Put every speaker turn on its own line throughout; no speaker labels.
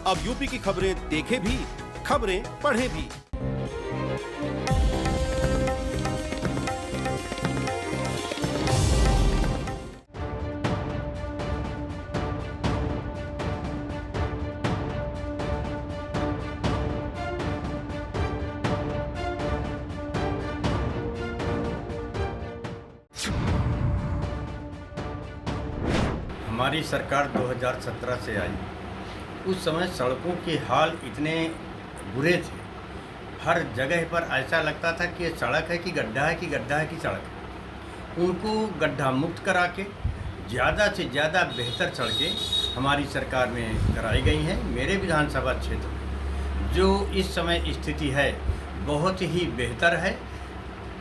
अब यूपी की खबरें देखें भी, खबरें पढ़ें भी।
हमारी सरकार 2017 से आई। उस समय सड़कों के हाल इतने बुरे थे, हर जगह पर ऐसा लगता था कि ये सड़क है कि गड्ढा है, कि गड्ढा है कि सड़क है। उनको गड्ढा मुक्त करा के ज़्यादा से ज़्यादा बेहतर सड़कें हमारी सरकार में कराई गई हैं। मेरे विधानसभा क्षेत्र में जो इस समय स्थिति है बहुत ही बेहतर है।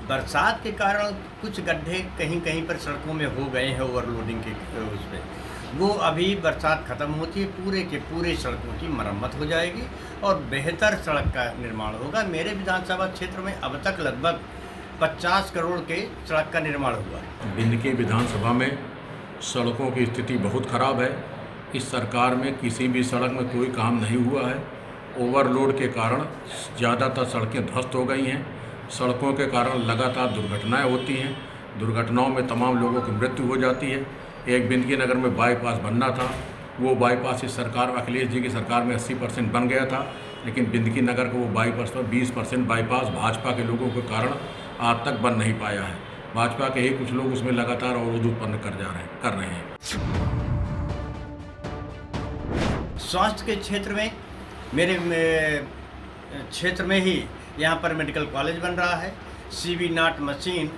बरसात के कारण कुछ गड्ढे कहीं कहीं पर सड़कों में हो गए हैं ओवरलोडिंग के उसमें, वो अभी बरसात ख़त्म होती है पूरे के पूरे सड़कों की मरम्मत हो जाएगी और बेहतर सड़क का निर्माण होगा। मेरे विधानसभा क्षेत्र में अब तक लगभग 50 करोड़ के सड़क का निर्माण हुआ है।
भिंड की विधानसभा में सड़कों की स्थिति बहुत ख़राब है। इस सरकार में किसी भी सड़क में कोई काम नहीं हुआ है। ओवरलोड के कारण ज़्यादातर सड़कें ध्वस्त हो गई हैं। सड़कों के कारण लगातार दुर्घटनाएं होती हैं। दुर्घटनाओं में तमाम लोगों की मृत्यु हो जाती है। एक बिंदकी नगर में बाईपास बनना था, वो बाईपास इस सरकार अखिलेश जी की सरकार में 80% बन गया था, लेकिन बिंदकी नगर को वो बाईपास पर 20% बाईपास भाजपा के लोगों के कारण आज तक बन नहीं पाया है। भाजपा के ही कुछ लोग उसमें लगातार अवरोध उत्पन्न कर रहे हैं।
स्वास्थ्य के क्षेत्र में मेरे क्षेत्र में ही यहाँ पर मेडिकल कॉलेज बन रहा है। CV नॉट मशीन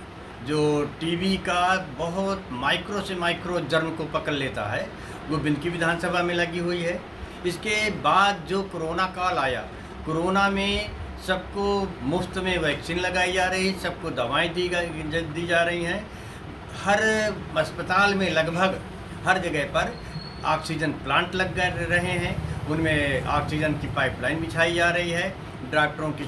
जो टीबी का बहुत माइक्रो से माइक्रो जर्म को पकड़ लेता है, वो बिंदकी विधानसभा में लगी हुई है। इसके बाद जो कोरोना काल आया, कोरोना में सबको मुफ्त में वैक्सीन लगाई जा रही है, सबको दवाएं दी जा रही हैं। हर अस्पताल में लगभग हर जगह पर ऑक्सीजन प्लांट लग रहे हैं, उनमें ऑक्सीजन की पाइपलाइन बिछाई जा रही है। डॉक्टरों की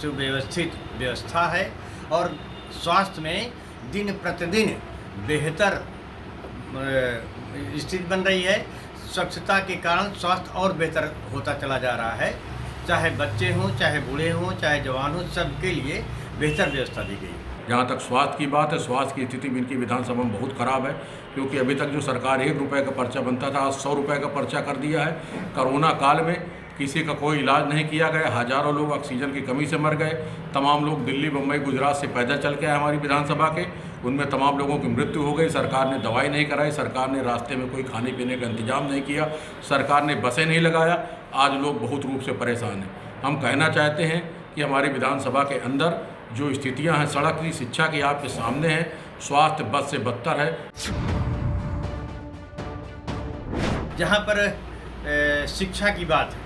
सुव्यवस्थित व्यवस्था है और स्वास्थ्य में दिन प्रतिदिन बेहतर स्थिति बन रही है। स्वच्छता के कारण स्वास्थ्य और बेहतर होता चला जा रहा है। चाहे बच्चे हों, चाहे बूढ़े हों, चाहे जवान हों, सबके लिए बेहतर व्यवस्था दी गई है।
जहाँ तक स्वास्थ्य की बात है, स्वास्थ्य की स्थिति इनकी विधानसभा में बहुत ख़राब है, क्योंकि अभी तक जो सरकार 1 रुपये का पर्चा बनता था, आज 100 रुपये का पर्चा कर दिया है। कोरोना काल में किसी का कोई इलाज नहीं किया गया, हज़ारों लोग ऑक्सीजन की कमी से मर गए। तमाम लोग दिल्ली, मुंबई, गुजरात से पैदल चल के आए हमारी विधानसभा के, उनमें तमाम लोगों की मृत्यु हो गई। सरकार ने दवाई नहीं कराई, सरकार ने रास्ते में कोई खाने पीने का इंतजाम नहीं किया, सरकार ने बसें नहीं लगाया। आज लोग बहुत रूप से परेशान हैं। हम कहना चाहते हैं कि हमारी विधानसभा के अंदर जो स्थितियां हैं सड़क की, शिक्षा की आपके सामने हैं, स्वास्थ्य बद से बदतर है।
जहाँ पर शिक्षा की बात है,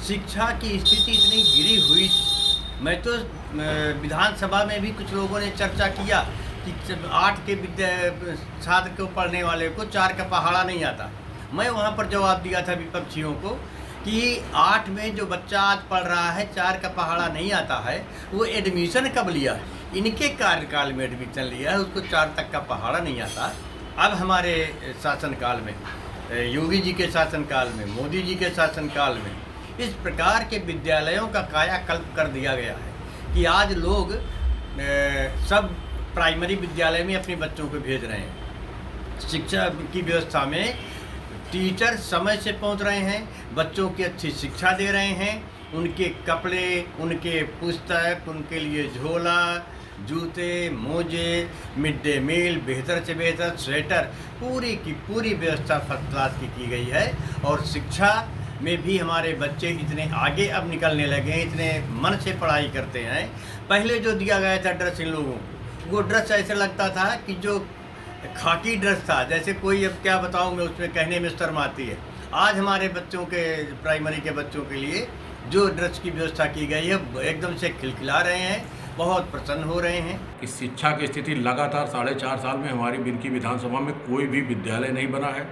शिक्षा की स्थिति इतनी गिरी हुई थी। मैं तो विधानसभा में भी कुछ लोगों ने चर्चा किया कि 8 के छात्र को पढ़ने वाले को 4 का पहाड़ा नहीं आता। मैं वहाँ पर जवाब दिया था विपक्षियों को कि 8 में जो बच्चा आज पढ़ रहा है 4 का पहाड़ा नहीं आता है, वो एडमिशन कब लिया है? इनके कार्यकाल में एडमिशन लिया है, उसको 4 तक का पहाड़ा नहीं आता। अब हमारे शासनकाल में, योगी जी के शासनकाल में, मोदी जी के शासनकाल में इस प्रकार के विद्यालयों का कायाकल्प कर दिया गया है कि आज लोग सब प्राइमरी विद्यालय में अपने बच्चों को भेज रहे हैं। शिक्षा की व्यवस्था में टीचर समय से पहुंच रहे हैं, बच्चों की अच्छी शिक्षा दे रहे हैं, उनके कपड़े, उनके पुस्तक, उनके लिए झोला, जूते, मोजे, मिड डे मील, बेहतर से बेहतर स्वेटर, पूरी की पूरी व्यवस्था फर्स्ट क्लास की गई है। और शिक्षा में भी हमारे बच्चे इतने आगे अब निकलने लगे हैं, इतने मन से पढ़ाई करते हैं। पहले जो दिया गया था ड्रेस इन लोगों को, वो ड्रेस ऐसे लगता था कि जो खाकी ड्रेस था, जैसे कोई, अब क्या बताऊँ मैं, उसमें कहने में शर्म आती है। आज हमारे बच्चों के, प्राइमरी के बच्चों के लिए जो ड्रेस की व्यवस्था की गई है, एकदम से खिलखिला रहे हैं, बहुत प्रसन्न हो रहे हैं।
इस शिक्षा की स्थिति लगातार 4.5 साल में हमारी बिंदकी विधानसभा में कोई भी विद्यालय नहीं बना है।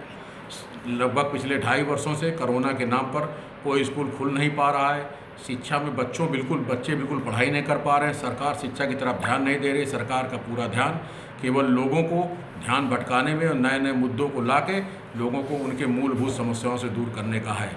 लगभग पिछले 2.5 वर्षों से कोरोना के नाम पर कोई स्कूल खुल नहीं पा रहा है। शिक्षा में बच्चे बिल्कुल पढ़ाई नहीं कर पा रहे हैं। सरकार शिक्षा की तरफ ध्यान नहीं दे रही। सरकार का पूरा ध्यान केवल लोगों को ध्यान भटकाने में और नए नए मुद्दों को लाके लोगों को उनके मूलभूत समस्याओं से दूर करने का है।